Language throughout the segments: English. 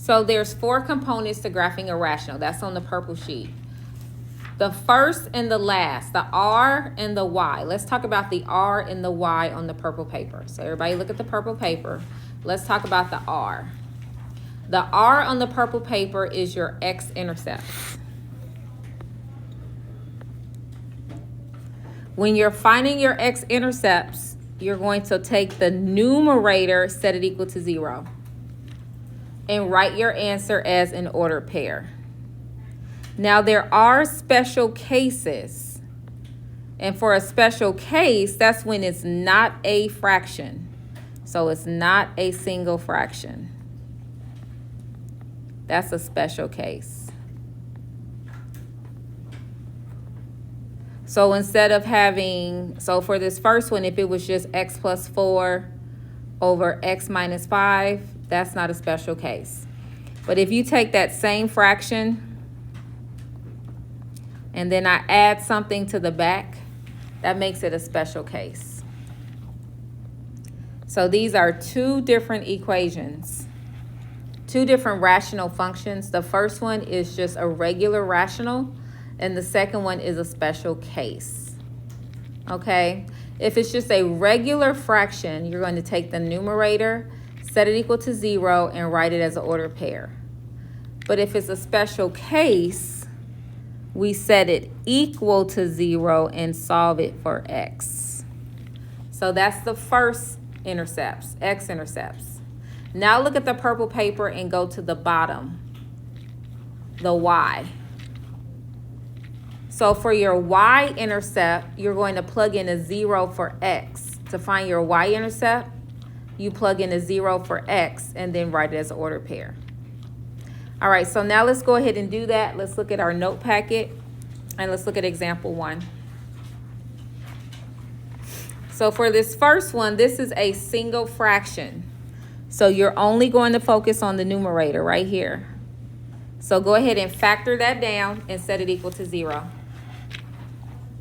So there's 4 components to graphing a rational. That's on the purple sheet. The first and the last, the R and the Y. Let's talk about the R and the Y on the purple paper. So everybody look at the purple paper. Let's talk about the R. The R on the purple paper is your x-intercepts. When you're finding your x-intercepts, you're going to take the numerator, set it equal to 0, and write your answer as an ordered pair. Now, there are special cases, and for a special case, that's when it's not a fraction. So it's not a single fraction. That's a special case. So instead of having, so for this first one, if it was just x plus 4 over x minus 5, that's not a special case. But if you take that same fraction and then I add something to the back, that makes it a special case. So these are 2 different equations, 2 different rational functions. The first one is just a regular rational, and the second one is a special case. Okay? If it's just a regular fraction, you're going to take the numerator, set it equal to 0, and write it as an ordered pair. But if it's a special case, we set it equal to 0 and solve it for x. So that's the first intercepts, x-intercepts. Now look at the purple paper and go to the bottom, the y. So for your y-intercept, you're going to plug in a 0 for x. To find your y-intercept, you plug in a 0 for x and then write it as an ordered pair. All right, so now let's go ahead and do that. Let's look at our note packet and let's look at example 1. So for this first one, this is a single fraction. So you're only going to focus on the numerator right here. So go ahead and factor that down and set it equal to 0.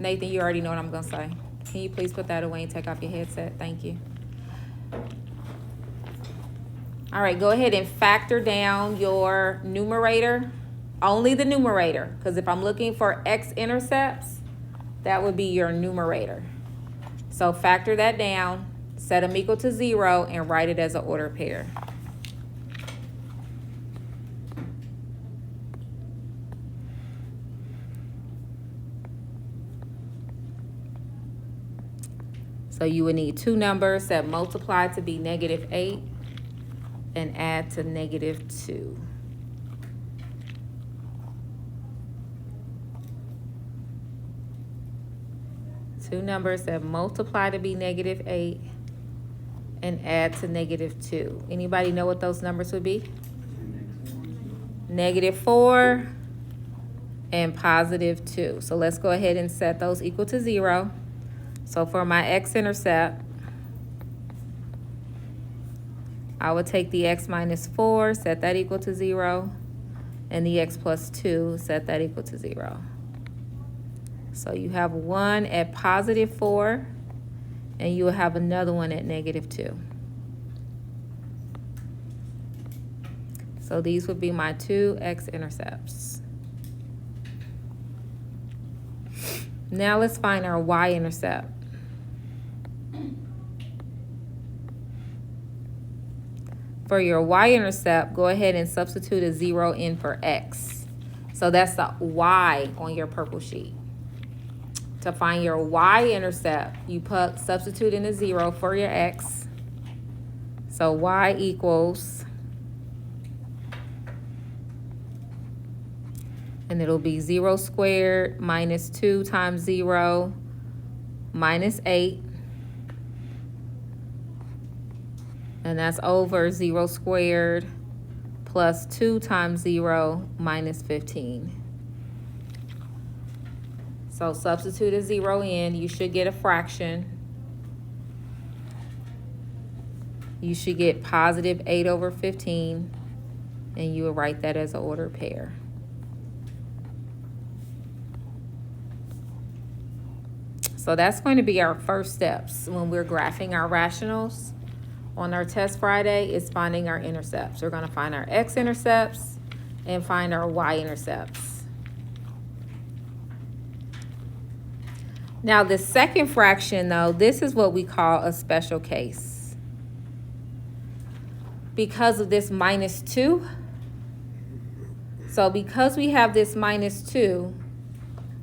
Nathan, you already know what I'm going to say. Can you please put that away and take off your headset? Thank you. All right, go ahead and factor down your numerator, only the numerator, because if I'm looking for x-intercepts, that would be your numerator. So factor that down, set them equal to 0, and write it as an ordered pair. So you would need 2 numbers that multiply to be -8 and add to -2. Two numbers that multiply to be -8 and add to -2. Anybody know what those numbers would be? -4 and +2. So let's go ahead and set those equal to 0. So for my x-intercept, I would take the x minus 4, set that equal to 0, and the x plus 2, set that equal to 0. So you have one at +4, and you will have another one at -2. So these would be my 2 x-intercepts. Now let's find our y-intercept. For your y-intercept, go ahead and substitute a 0 in for x. So that's the y on your purple sheet. To find your y-intercept, you substitute in a 0 for your x. So y equals, and it'll be 0 squared minus 2 times 0 minus 8. And that's over 0 squared plus 2 times 0 minus 15. So substitute a 0 in, you should get a fraction. You should get +8 over 15, and you will write that as an ordered pair. So that's going to be our first steps when we're graphing our rationals on our test Friday is finding our intercepts. We're going to find our x-intercepts and find our y-intercepts. Now, the second fraction, though, this is what we call a special case. Because of this minus 2, so because we have this minus 2,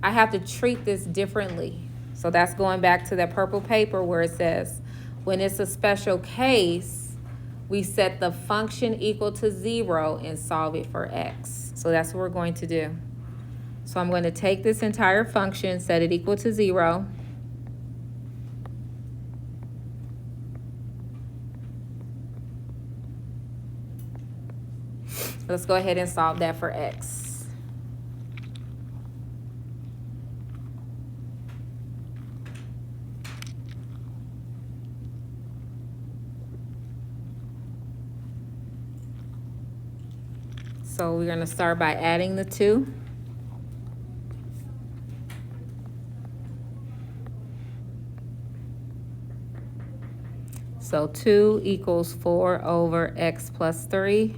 I have to treat this differently. So that's going back to that purple paper where it says, when it's a special case, we set the function equal to 0 and solve it for x. So that's what we're going to do. So I'm going to take this entire function, set it equal to 0. Let's go ahead and solve that for x. So we're going to start by adding the 2. So 2 equals 4 over x plus 3.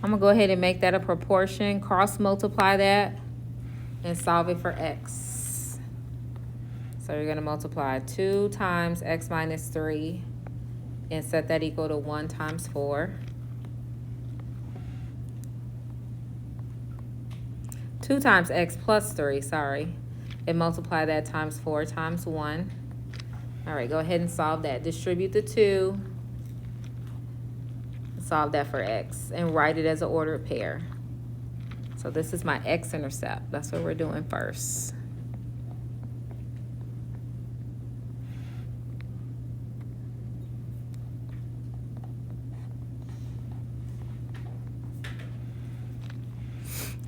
I'm going to go ahead and make that a proportion, cross multiply that, and solve it for x. So you're going to multiply 2 times x minus 3 and set that equal to 1 times 4. 2 times x plus 3, sorry, and multiply that times 4 times 1. All right, go ahead and solve that. Distribute the 2. Solve that for x and write it as an ordered pair. So this is my x-intercept. That's what we're doing first.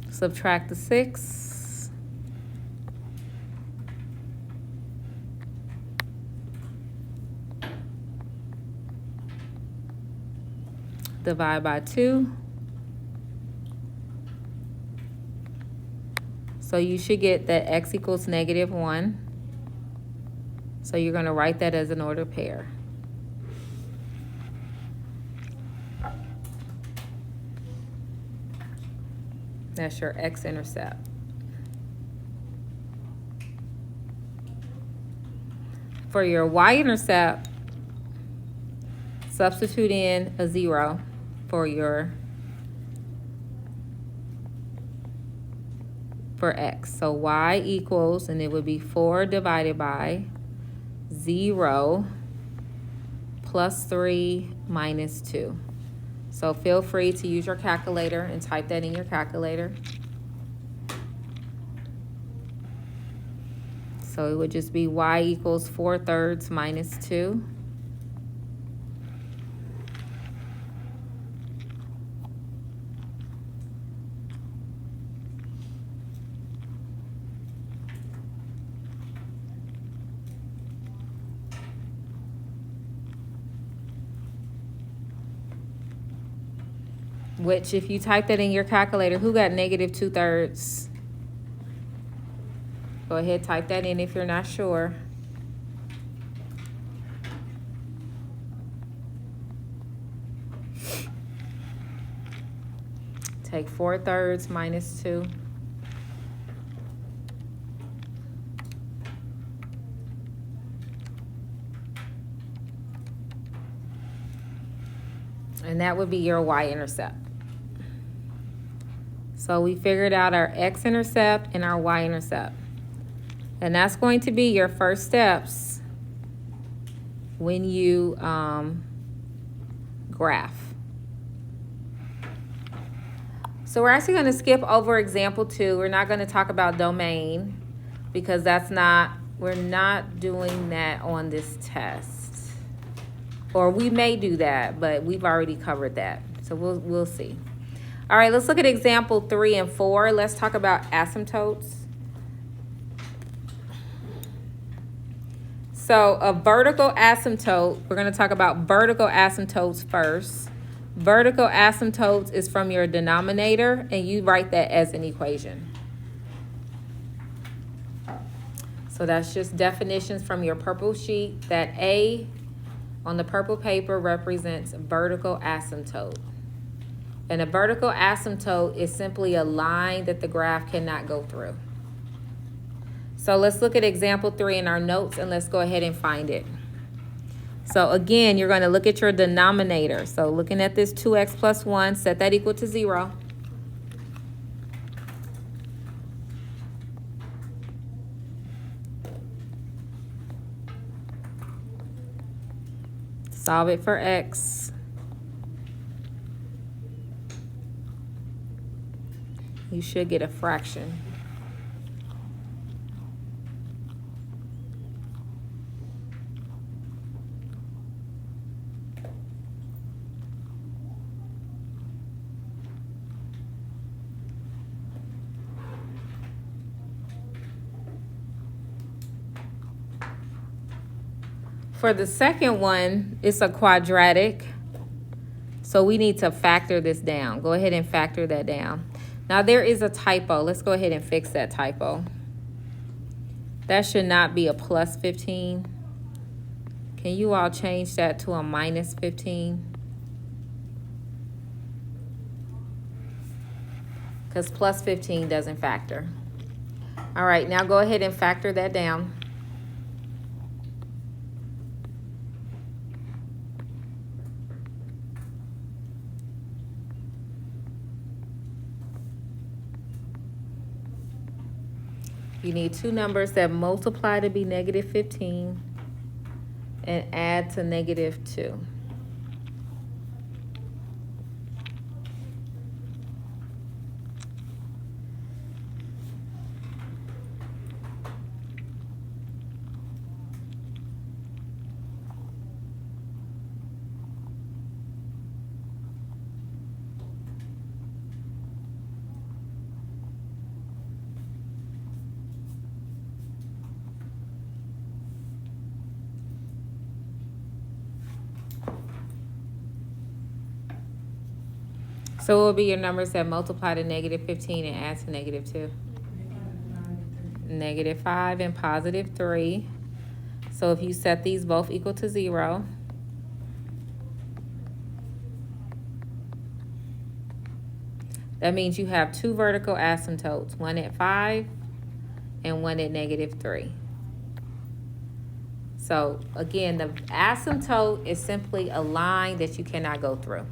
Subtract the 6. Divide by 2. So you should get that x equals negative 1. So you're going to write that as an ordered pair. That's your x-intercept. For your y-intercept, substitute in a 0 for x. So y equals, and it would be 4 divided by 0 plus 3 minus 2. So feel free to use your calculator and type that in your calculator. So it would just be y equals 4/3 minus 2. Which, if you type that in your calculator, who got negative 2/3? Go ahead, type that in if you're not sure. Take 4/3 minus 2. And that would be your y-intercept. So we figured out our x-intercept and our y-intercept. And that's going to be your first steps when you graph. So we're actually going to skip over example 2. We're not going to talk about domain because we're not doing that on this test. Or we may do that, but we've already covered that. So we'll see. All right, let's look at example 3 and 4. Let's talk about asymptotes. So a vertical asymptote, we're going to talk about vertical asymptotes first. Vertical asymptotes is from your denominator, and you write that as an equation. So that's just definitions from your purple sheet, that A on the purple paper represents vertical asymptote. And a vertical asymptote is simply a line that the graph cannot go through. So let's look at example 3 in our notes and let's go ahead and find it. So again, you're going to look at your denominator. So looking at this 2x plus 1, set that equal to 0. Solve it for x. You should get a fraction. For the second one, it's a quadratic, so we need to factor this down. Go ahead and factor that down. Now there is a typo. Let's go ahead and fix that typo. That should not be a plus 15. Can you all change that to a minus 15? Because plus 15 doesn't factor. All right, now go ahead and factor that down. You need two numbers that multiply to be negative 15 and add to negative 2. So what will be your numbers that multiply to negative 15 and add to negative 2? Negative 5 and positive 3. So if you set these both equal to 0, that means you have two vertical asymptotes, one at 5 and one at negative 3. So again, the asymptote is simply a line that you cannot go through.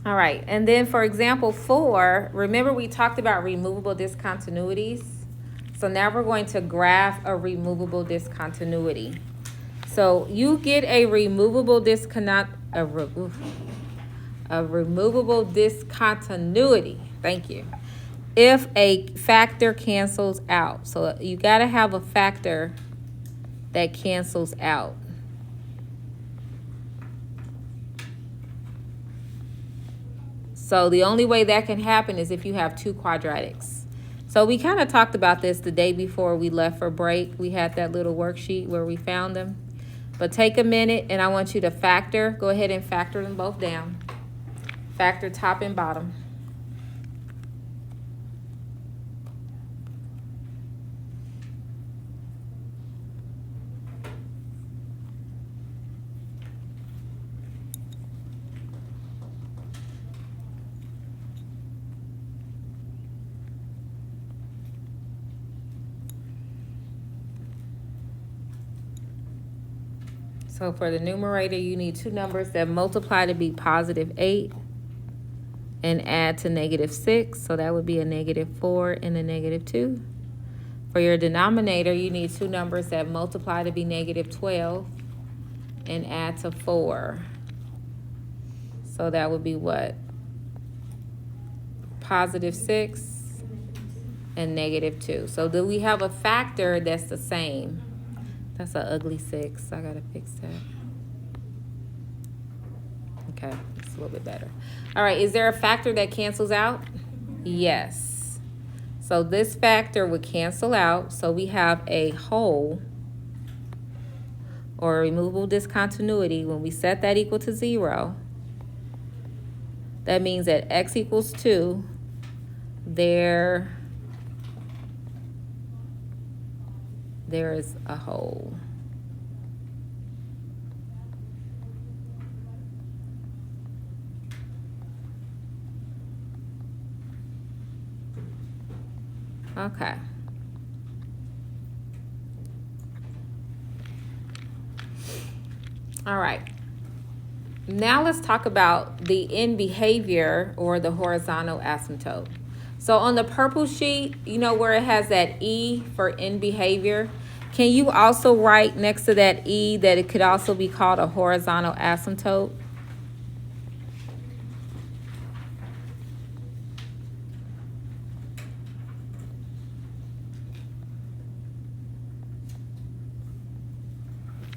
All right, and then for example 4, remember we talked about removable discontinuities? So now we're going to graph a removable discontinuity. So you get a removable discontinuity, thank you, if a factor cancels out. So you gotta have a factor that cancels out. So the only way that can happen is if you have two quadratics. So we kind of talked about this the day before we left for break. We had that little worksheet where we found them. But take a minute and I want you to factor. Go ahead and factor them both down. Factor top and bottom. So for the numerator, you need two numbers that multiply to be positive 8 and add to negative 6. So that would be a negative 4 and a negative 2. For your denominator, you need two numbers that multiply to be negative 12 and add to 4. So that would be what? Positive 6 and negative 2. So do we have a factor that's the same? That's an ugly 6. I gotta fix that. Okay, it's a little bit better. All right, is there a factor that cancels out? Yes. So this factor would cancel out. So we have a whole or a removable discontinuity. When we set that equal to 0, that means that x equals 2, there there is a hole. Okay. All right. Now let's talk about the end behavior or the horizontal asymptote. So on the purple sheet, you know where it has that E for end behavior? Can you also write next to that E that it could also be called a horizontal asymptote?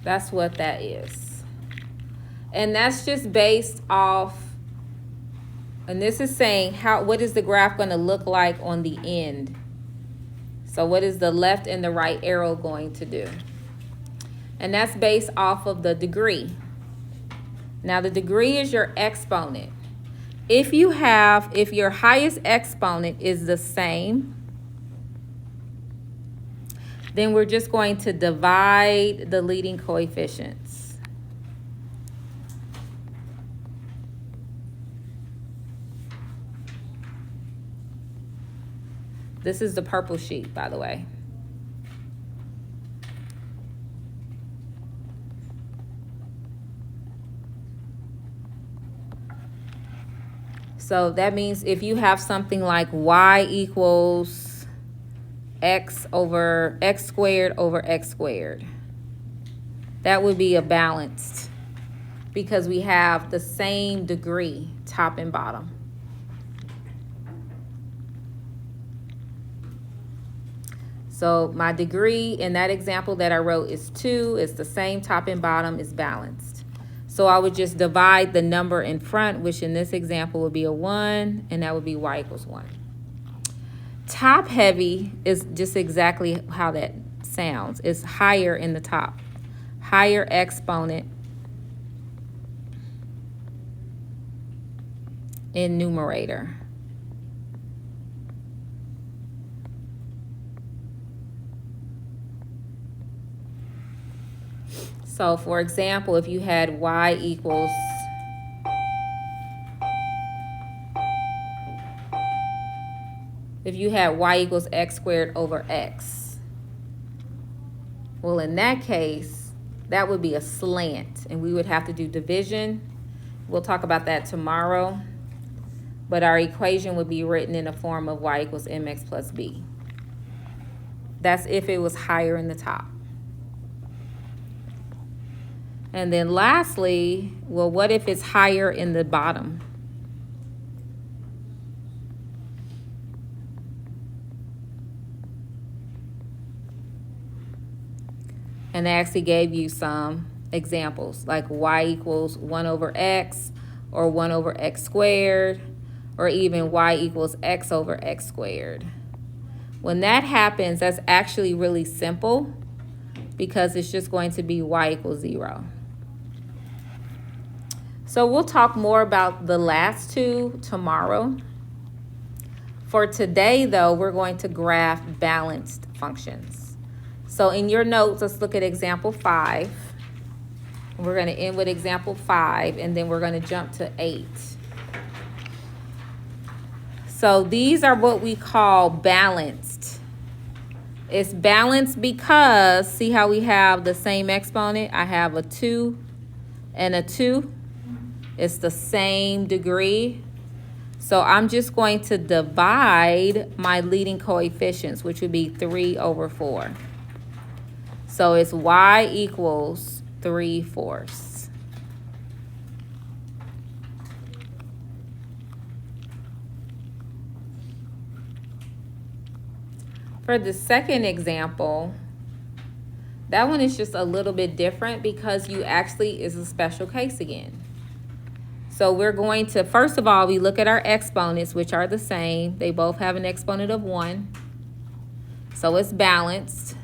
That's what that is. And that's just based off, and this is saying what is the graph going to look like on the end? So what is the left and the right arrow going to do? And that's based off of the degree. Now the degree is your exponent. If your highest exponent is the same, then we're just going to divide the leading coefficients. This is the purple sheet, by the way. So that means if you have something like y equals x squared over x squared, that would be a balanced, because we have the same degree, top and bottom. So my degree in that example that I wrote is 2. It's the same top and bottom, is balanced. So I would just divide the number in front, which in this example would be a 1, and that would be y equals 1. Top heavy is just exactly how that sounds. It's higher in the top. Higher exponent in numerator. So for example, if you had y equals x squared over x, well, in that case, that would be a slant, and we would have to do division. We'll talk about that tomorrow. But our equation would be written in the form of y equals mx plus b. That's if it was higher in the top. And then lastly, well, what if it's higher in the bottom? And they actually gave you some examples, like y equals 1 over x, or 1 over x squared, or even y equals x over x squared. When that happens, that's actually really simple, because it's just going to be y equals 0. So we'll talk more about the last two tomorrow. For today, though, we're going to graph balanced functions. So in your notes, let's look at example 5. We're going to end with example 5, and then we're going to jump to 8. So these are what we call balanced. It's balanced because, see how we have the same exponent? I have a 2 and a 2. It's the same degree. So I'm just going to divide my leading coefficients, which would be 3 over 4. So it's y equals 3/4. For the second example, that one is just a little bit different because you actually is a special case again. So we're going to, first of all, we look at our exponents, which are the same. They both have an exponent of 1. So it's balanced.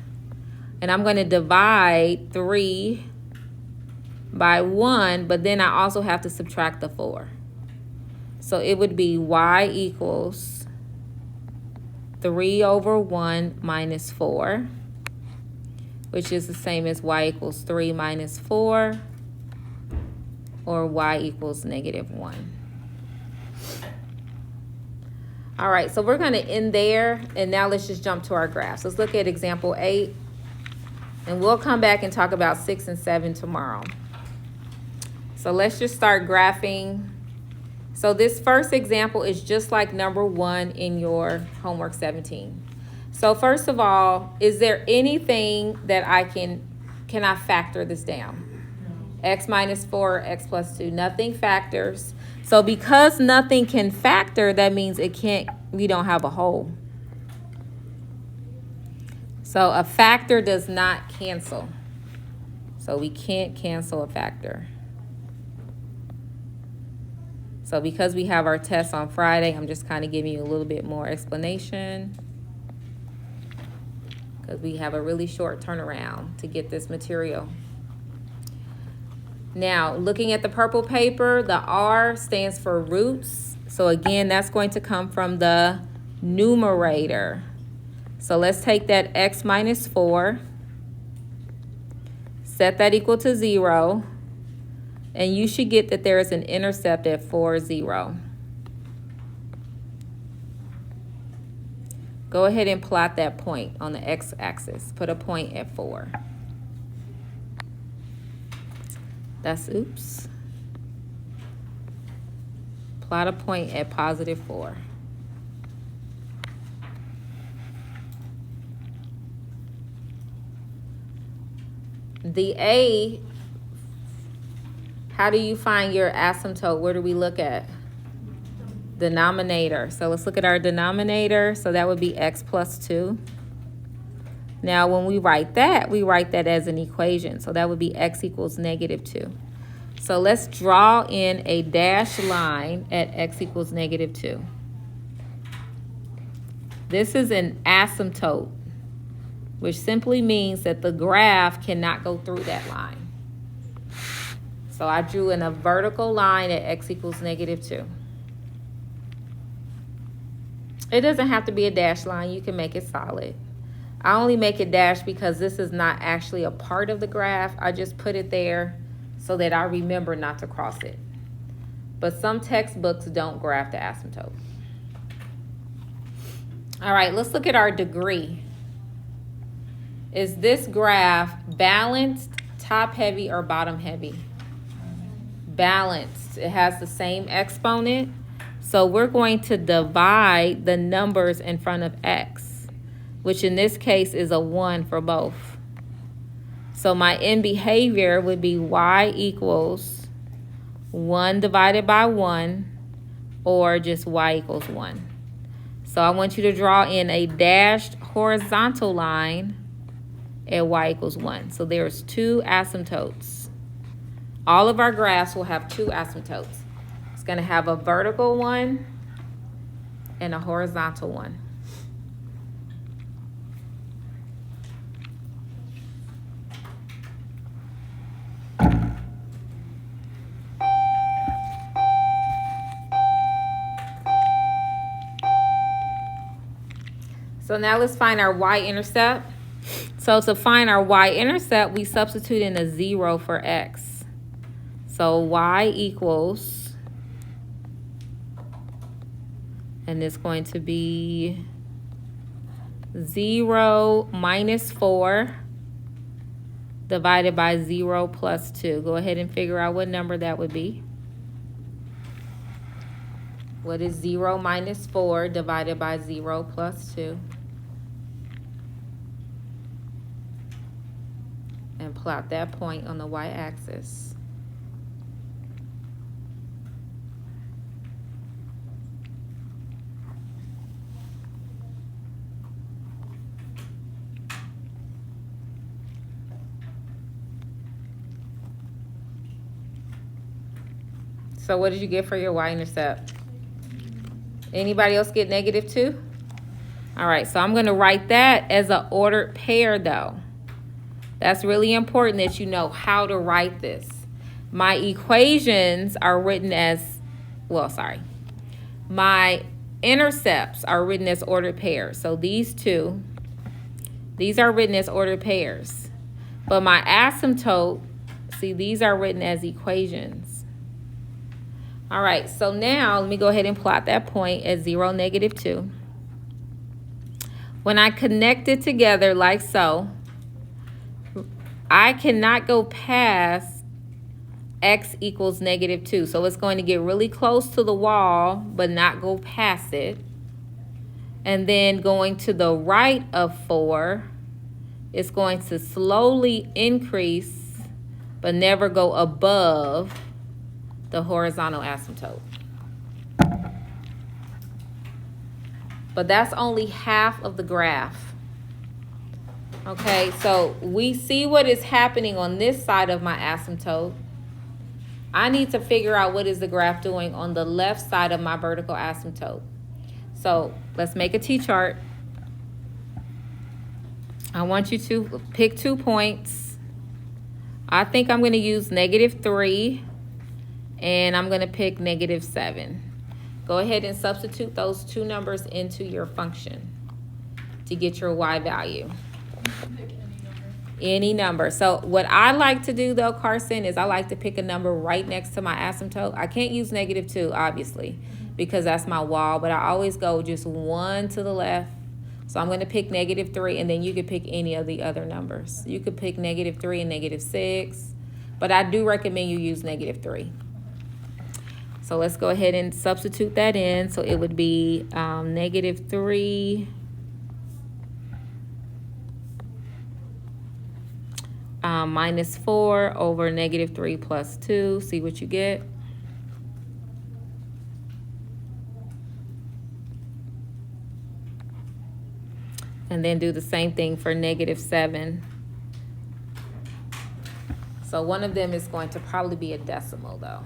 And I'm going to divide 3 by 1, but then I also have to subtract the 4. So it would be y equals 3 over 1 minus 4. which is the same as y equals 3 minus 4, or y equals -1. All right, so we're going to end there, and now let's just jump to our graphs. Let's look at example 8, and we'll come back and talk about 6 and 7 tomorrow. So let's just start graphing. So this first example is just like number 1 in your homework 17. So first of all, is there anything that can I factor this down? X minus 4, x plus 2, nothing factors. So because nothing can factor, that means we don't have a whole. So a factor does not cancel. So we can't cancel a factor. So because we have our test on Friday, I'm just kind of giving you a little bit more explanation, because we have a really short turnaround to get this material. Now, looking at the purple paper, the R stands for roots. So again, that's going to come from the numerator. So let's take that x minus 4, set that equal to 0, and you should get that there is an intercept at 4, 0. Go ahead and plot that point on the x-axis. Put a point at 4. That's, oops. Plot a point at positive 4. The A, how do you find your asymptote? Where do we look at? Denominator. So let's look at our denominator. So that would be x plus 2. Now when we write that as an equation. So that would be x equals -2. So let's draw in a dashed line at x equals -2. This is an asymptote, which simply means that the graph cannot go through that line. So I drew in a vertical line at x equals -2. It doesn't have to be a dashed line. You can make it solid. I only make it dashed because this is not actually a part of the graph. I just put it there so that I remember not to cross it. But some textbooks don't graph the asymptote. All right, let's look at our degree. Is this graph balanced, top heavy, or bottom heavy? Balanced. It has the same exponent. So we're going to divide the numbers in front of x, which in this case is a 1 for both. So my end behavior would be y equals 1 divided by 1, or just y equals 1. So I want you to draw in a dashed horizontal line at y equals 1. So there's 2 asymptotes. All of our graphs will have 2 asymptotes. It's going to have a vertical one and a horizontal one. So now let's find our y-intercept. So to find our y-intercept, we substitute in a 0 for x. So y equals, and it's going to be 0 minus 4 divided by 0 plus 2. Go ahead and figure out what number that would be. What is 0 minus 4 divided by 0 plus 2? And plot that point on the y-axis. So what did you get for your y-intercept? Anybody else get -2? All right, so I'm going to write that as an ordered pair, though. That's really important that you know how to write this. My equations are written as, my intercepts are written as ordered pairs. So these two, these are written as ordered pairs. But my asymptote, see, these are written as equations. All right, so now let me go ahead and plot that point at 0, -2. When I connect it together like so, I cannot go past x equals -2. So it's going to get really close to the wall, but not go past it. And then going to the right of 4, it's going to slowly increase, but never go above the horizontal asymptote. But that's only half of the graph. Okay, so we see what is happening on this side of my asymptote. I need to figure out what is the graph doing on the left side of my vertical asymptote. So let's make a T-chart. I want you to pick 2 points. I think I'm going to use -3, and I'm going to pick -7. Go ahead and substitute those 2 numbers into your function to get your y value. Any number. So what I like to do though, Carson, is I like to pick a number right next to my asymptote. I can't use -2, obviously, because that's my wall, but I always go just 1 to the left. So I'm going to pick -3, and then you could pick any of the other numbers. You could pick -3 and -6, but I do recommend you use -3. So let's go ahead and substitute that in. So it would be -3 -4 over -3 plus 2. See what you get. And then do the same thing for -7. So one of them is going to probably be a decimal though.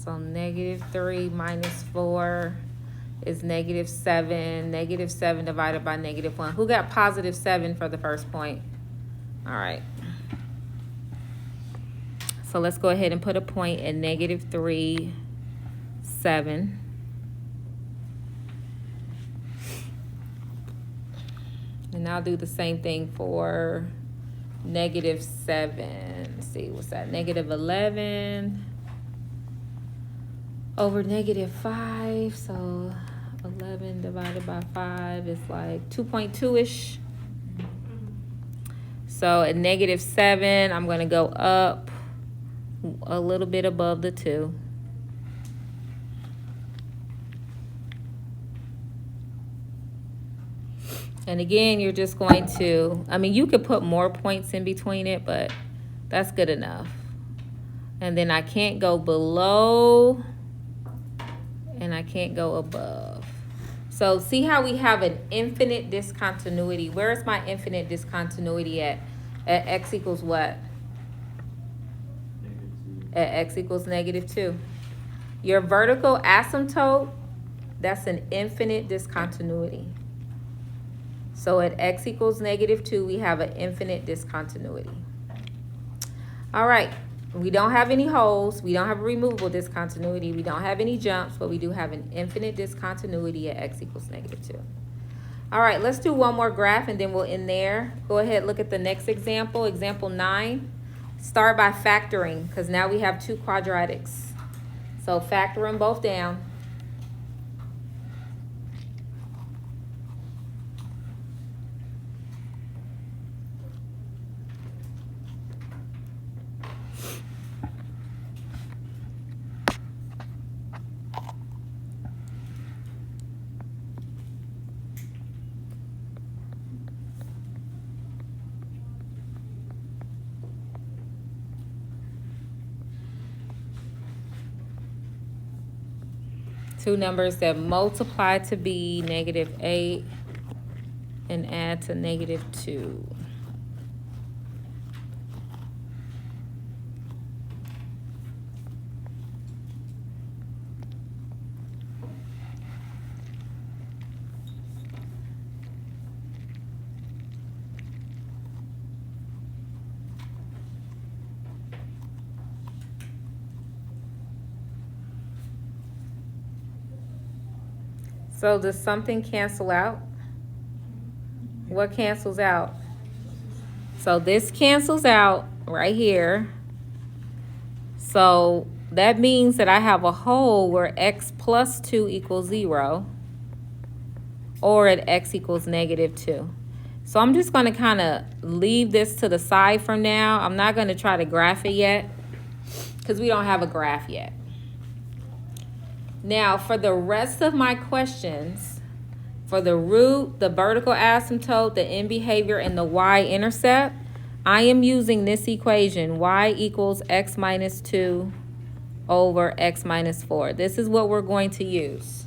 So -3 minus 4 is -7. -7 divided by -1. Who got +7 for the first point? All right. So let's go ahead and put a point at -3, 7. And I'll do the same thing for -7. Let's see, what's that? -11. Over -5, so 11 divided by 5 is like 2.2-ish. So at -7, I'm going to go up a little bit above the 2. And again, you're just going to, I mean, you could put more points in between it, but that's good enough. And then I can't go below, and I can't go above. So see how we have an infinite discontinuity. Where is my infinite discontinuity at? At x equals what? At x equals -2. Your vertical asymptote, that's an infinite discontinuity. So at x equals -2, we have an infinite discontinuity. All right. We don't have any holes. We don't have a removable discontinuity. We don't have any jumps, but we do have an infinite discontinuity at x equals -2. All right, let's do one more graph and then we'll end there. Go ahead, look at the next example, example 9. Start by factoring, because now we have 2 quadratics. So factor them both down. Two numbers that multiply to be -8 and add to -2. So does something cancel out? What cancels out? So this cancels out right here. So that means that I have a hole where x plus 2 equals 0, or at x equals -2. So I'm just going to kind of leave this to the side for now. I'm not going to try to graph it yet because we don't have a graph yet. Now for the rest of my questions, for the root, the vertical asymptote, the end behavior, and the y-intercept, I am using this equation, y equals x minus 2 over x minus 4. This is what we're going to use.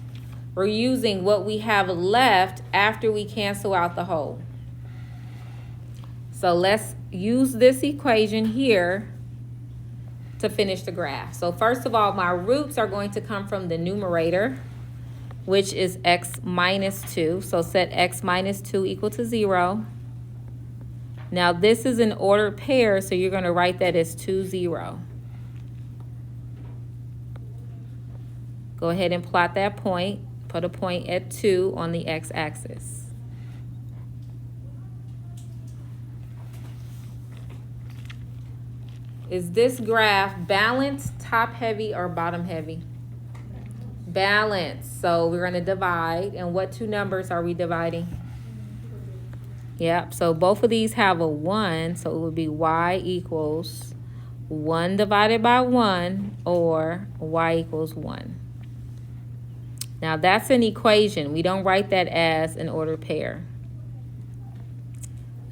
We're using what we have left after we cancel out the whole. So let's use this equation here to finish the graph. So first of all, my roots are going to come from the numerator, which is x minus 2. So set x minus 2 equal to 0. Now this is an ordered pair, so you're going to write that as 2, 0. Go ahead and plot that point. Put a point at 2 on the x-axis. Is this graph balanced, top-heavy, or bottom-heavy? Balanced. So we're going to divide. And what two numbers are we dividing? Yep. So both of these have a 1. So it would be y equals 1 divided by 1, or y equals 1. Now that's an equation. We don't write that as an ordered pair.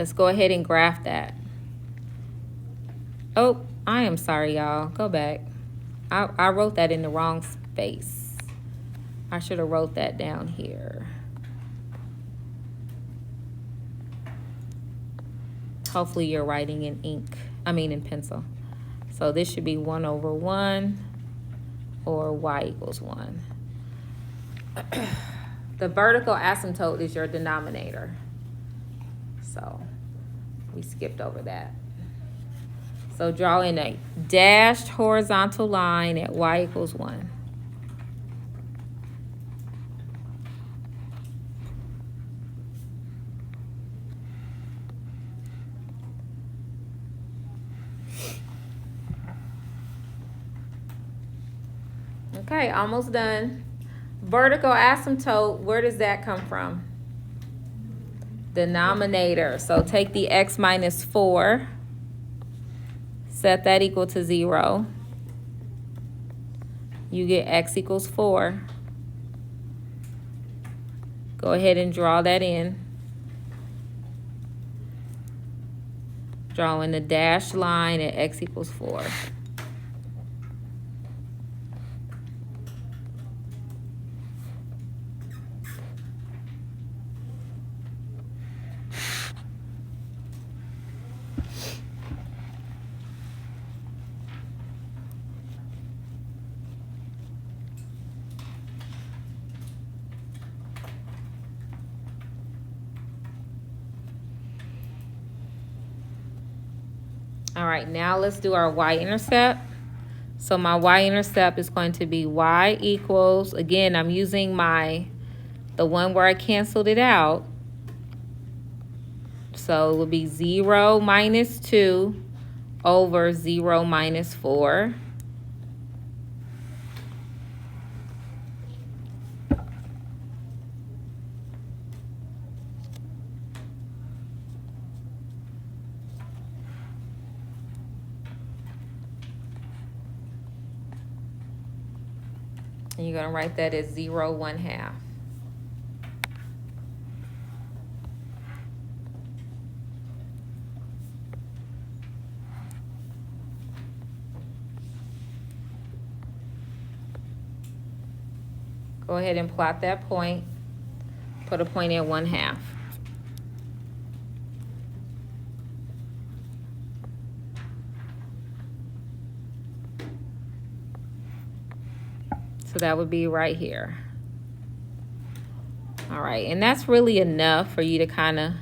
Let's go ahead and graph that. Oh, I am sorry, y'all. Go back. I wrote that in the wrong space. I should have wrote that down here. Hopefully you're writing in in pencil. So this should be 1 over 1, or y equals 1. The vertical asymptote is your denominator. So we skipped over that. So draw in a dashed horizontal line at y equals 1. Okay, almost done. Vertical asymptote, where does that come from? Denominator. So take the x minus 4. Set that equal to 0. You get x equals 4. Go ahead and draw that in. Drawing the dashed line at x equals 4. All right, now let's do our y-intercept. So my y-intercept is going to be y equals, again, I'm using the one where I canceled it out. So it would be 0 minus 2 over 0 minus 4. And you're going to write that as 0, 1/2. Go ahead and plot that point. Put a point at 1/2. So that would be right here. All right, and that's really enough for you to kind of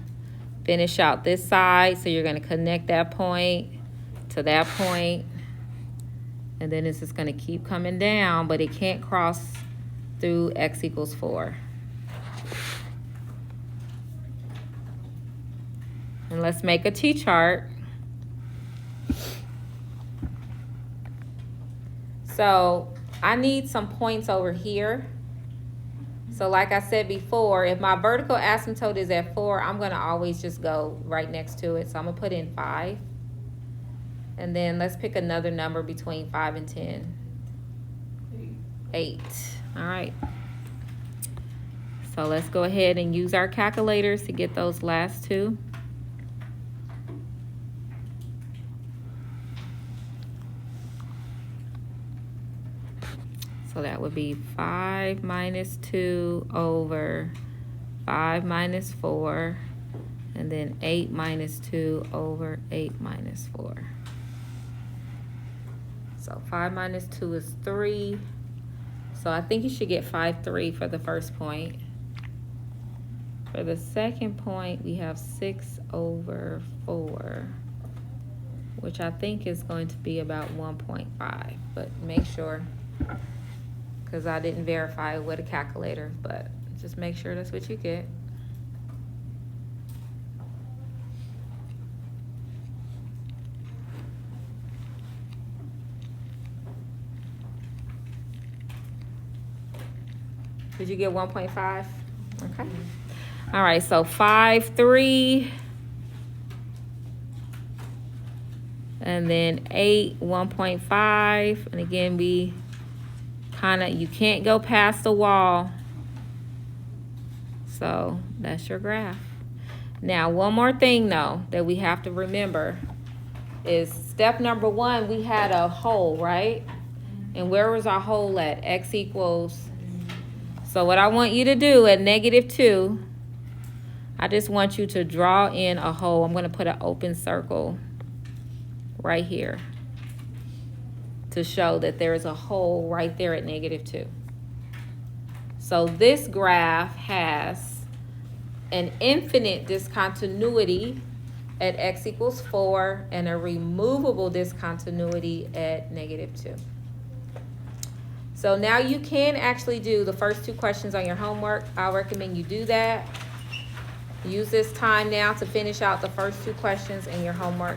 finish out this side. So you're going to connect that point to that point, and then it's just going to keep coming down, but it can't cross through x equals 4. And let's make a t-chart. So I need some points over here. So like I said before, if my vertical asymptote is at 4, I'm going to always just go right next to it. So I'm going to put in 5. And then let's pick another number between 5 and 10. 8. All right. So let's go ahead and use our calculators to get those last two. So that would be 5 minus 2 over 5 minus 4, and then 8 minus 2 over 8 minus 4. So 5 minus 2 is 3. So I think you should get 5, 3 for the first point. For the second point, we have 6 over 4, which I think is going to be about 1.5, but make sure, because I didn't verify with a calculator, but just make sure that's what you get. Did you get 1.5? Okay. All right, so 5, 3, and then 8, 1.5, and again, we you can't go past the wall. So that's your graph. Now, one more thing though that we have to remember is step number 1, we had a hole, right? And where was our hole at? X equals. So what I want you to do at -2, I just want you to draw in a hole. I'm going to put an open circle right here to show that there is a hole right there at -2. So this graph has an infinite discontinuity at x equals 4 and a removable discontinuity at -2. So now you can actually do the first 2 questions on your homework. I recommend you do that. Use this time now to finish out the first 2 questions in your homework.